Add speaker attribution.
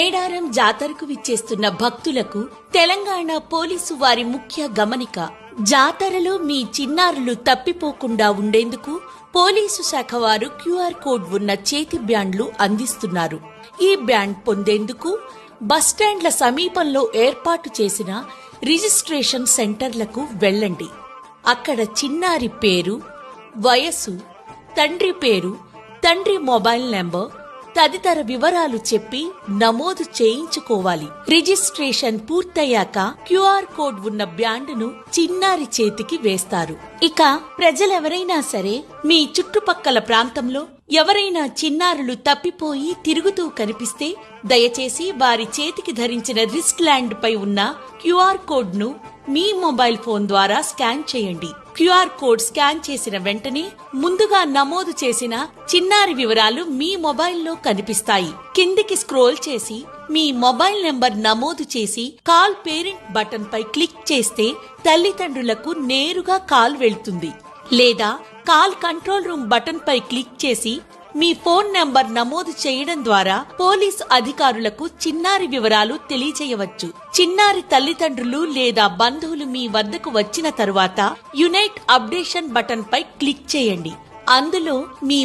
Speaker 1: మేడారం జాతరకు విచ్చేస్తున్న భక్తులకు తెలంగాణ పోలీసు వారి ముఖ్య గమనిక. జాతరలో మీ చిన్నారులు తప్పిపోకుండా ఉండేందుకు పోలీసు శాఖ వారు QR కోడ్ ఉన్న చేతి బ్యాండ్లు అందిస్తున్నారు. ఈ బ్యాండ్ పొందేందుకు బస్టాండ్ల సమీపంలో ఏర్పాటు చేసిన రిజిస్ట్రేషన్ సెంటర్లకు వెళ్ళండి. అక్కడ చిన్నారి పేరు, వయస్సు, తండ్రి పేరు, తండ్రి మొబైల్ నెంబర్ తదితర వివరాలు చెప్పి నమోదు చేయించుకోవాలి. రిజిస్ట్రేషన్ పూర్తయ్యాక QR కోడ్ ఉన్న బ్యాండును చిన్నారి చేతికి వేస్తారు. ఇక ప్రజలెవరైనా సరే మీ చుట్టుపక్కల ప్రాంతంలో ఎవరైనా చిన్నారులు తప్పిపోయి తిరుగుతూ కనిపిస్తే దయచేసి వారి చేతికి ధరించిన రిస్ట్ ల్యాండ్ పై ఉన్న QR కోడ్ ను మీ మొబైల్ ఫోన్ ద్వారా స్కాన్ చేయండి. QR కోడ్ స్కాన్ చేసిన వెంటనే ముందుగా నమోదు చేసిన చిన్నారి వివరాలు మీ మొబైల్లో కనిపిస్తాయి. కిందికి స్క్రోల్ చేసి మీ మొబైల్ నెంబర్ నమోదు చేసి కాల్ పేరెంట్ బటన్ పై క్లిక్ చేస్తే తల్లిదండ్రులకు నేరుగా కాల్ వెళ్తుంది. లేదా కాల్ కంట్రోల్ రూమ్ బటన్ పై క్లిక్ చేసి మీ ఫోన్ నంబర్ నమోదు చేయడం ద్వారా పోలీసు అధికారులకు చిన్నారి వివరాలు తెలియజేయవచ్చు. చిన్నారి తల్లిదండ్రులు లేదా బంధువులు మీ వద్దకు వచ్చిన తరువాత యునైట్ అప్డేషన్ బటన్ పై క్లిక్ చేయండి. అందులో మీ